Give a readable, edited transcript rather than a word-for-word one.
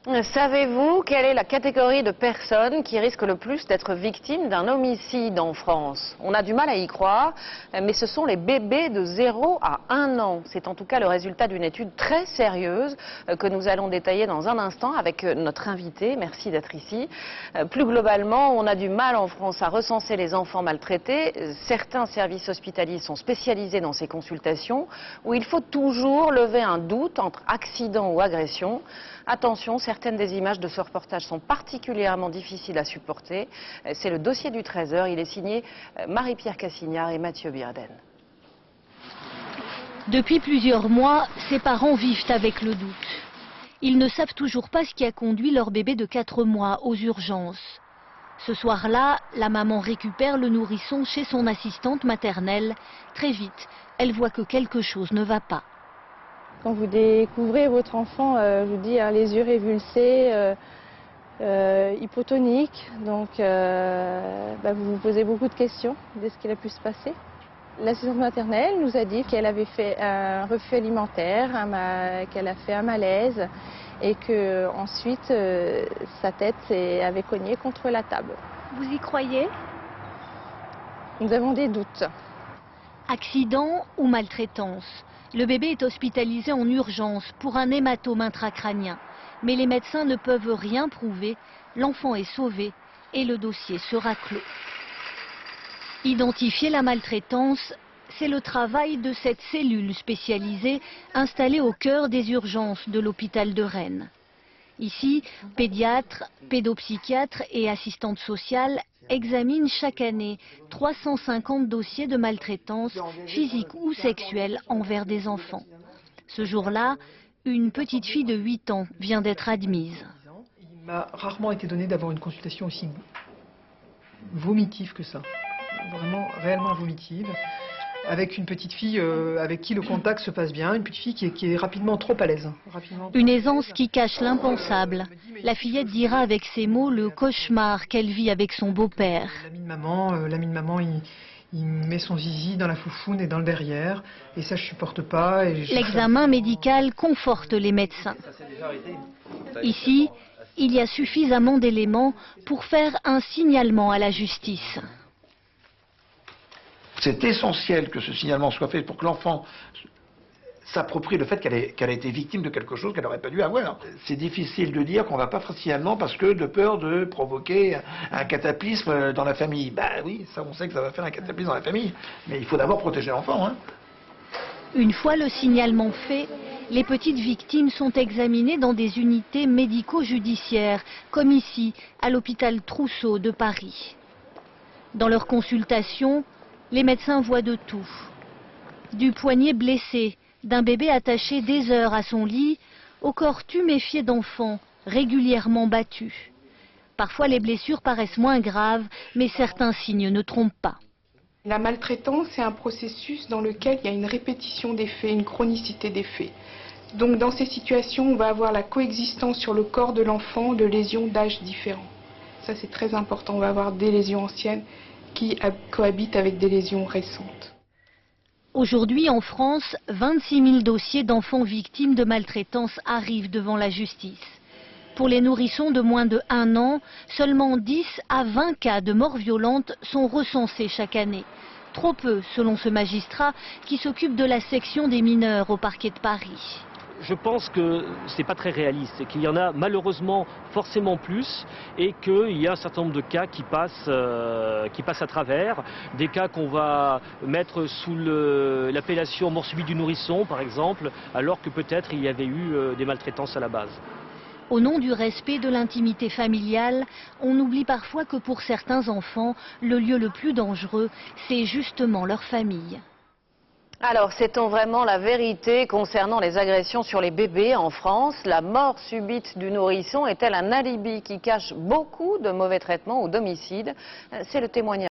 Savez-vous quelle est la catégorie de personnes qui risquent le plus d'être victimes d'un homicide en France? On a du mal à y croire, mais ce sont les bébés de 0 à 1 an. C'est en tout cas le résultat d'une étude très sérieuse que nous allons détailler dans un instant avec notre invité. Merci d'être ici. Plus globalement, on a du mal en France à recenser les enfants maltraités. Certains services hospitaliers sont spécialisés dans ces consultations où il faut toujours lever un doute entre accident ou agression. Attention, certaines des images de ce reportage sont particulièrement difficiles à supporter. C'est le dossier du 13h. Il est signé Marie-Pierre Cassignard et Mathieu Bierden. Depuis plusieurs mois, ces parents vivent avec le doute. Ils ne savent toujours pas ce qui a conduit leur bébé de 4 mois aux urgences. Ce soir-là, la maman récupère le nourrisson chez son assistante maternelle. Très vite, elle voit que quelque chose ne va pas. Quand vous découvrez votre enfant, je vous dis, les yeux révulsés, hypotonique, donc vous vous posez beaucoup de questions de ce qu'il a pu se passer. L'assistante maternelle nous a dit qu'elle avait fait un refus alimentaire, qu'elle a fait un malaise et que ensuite sa tête avait cogné contre la table. Vous y croyez? Nous avons des doutes. Accident ou maltraitance? Le bébé est hospitalisé en urgence pour un hématome intracrânien. Mais les médecins ne peuvent rien prouver. L'enfant est sauvé et le dossier sera clos. Identifier la maltraitance, c'est le travail de cette cellule spécialisée installée au cœur des urgences de l'hôpital de Rennes. Ici, pédiatres, pédopsychiatres et assistantes sociales examinent chaque année 350 dossiers de maltraitance physique ou sexuelle envers des enfants. Ce jour-là, une petite fille de 8 ans vient d'être admise. Il m'a rarement été donné d'avoir une consultation aussi vomitive que ça. Vraiment, réellement vomitive. Avec une petite fille avec qui le contact se passe bien, une petite fille qui est rapidement trop à l'aise. Une aisance qui cache l'impensable. La fillette dira avec ses mots le cauchemar qu'elle vit avec son beau-père. L'ami de maman, il met son zizi dans la foufoune et dans le derrière, et ça je supporte pas. L'examen médical conforte les médecins. Ici, il y a suffisamment d'éléments pour faire un signalement à la justice. C'est essentiel que ce signalement soit fait pour que l'enfant s'approprie le fait qu'elle a été victime de quelque chose qu'elle n'aurait pas dû avoir. C'est difficile de dire qu'on ne va pas faire signalement parce que de peur de provoquer un cataclysme dans la famille. Ben oui, ça on sait que ça va faire un cataclysme dans la famille, mais il faut d'abord protéger l'enfant. Une fois le signalement fait, les petites victimes sont examinées dans des unités médico-judiciaires, comme ici, à l'hôpital Trousseau de Paris. Dans leur consultation, les médecins voient de tout. Du poignet blessé, d'un bébé attaché des heures à son lit, au corps tuméfié d'enfants, régulièrement battus. Parfois les blessures paraissent moins graves, mais certains signes ne trompent pas. La maltraitance, c'est un processus dans lequel il y a une répétition des faits, une chronicité des faits. Donc dans ces situations, on va avoir la coexistence sur le corps de l'enfant de lésions d'âge différents. Ça c'est très important, on va avoir des lésions anciennes qui cohabitent avec des lésions récentes. Aujourd'hui en France, 26 000 dossiers d'enfants victimes de maltraitance arrivent devant la justice. Pour les nourrissons de moins de 1 an, seulement 10 à 20 cas de mort violente sont recensés chaque année. Trop peu selon ce magistrat qui s'occupe de la section des mineurs au parquet de Paris. Je pense que ce n'est pas très réaliste et qu'il y en a malheureusement forcément plus et qu'il y a un certain nombre de cas qui passent à travers, des cas qu'on va mettre sous l'appellation mort subite du nourrisson par exemple, alors que peut-être il y avait eu des maltraitances à la base. Au nom du respect de l'intimité familiale, on oublie parfois que pour certains enfants, le lieu le plus dangereux, c'est justement leur famille. Alors, sait-on vraiment la vérité concernant les agressions sur les bébés en France? La mort subite du nourrisson est-elle un alibi qui cache beaucoup de mauvais traitements ou d'homicides? C'est le témoignage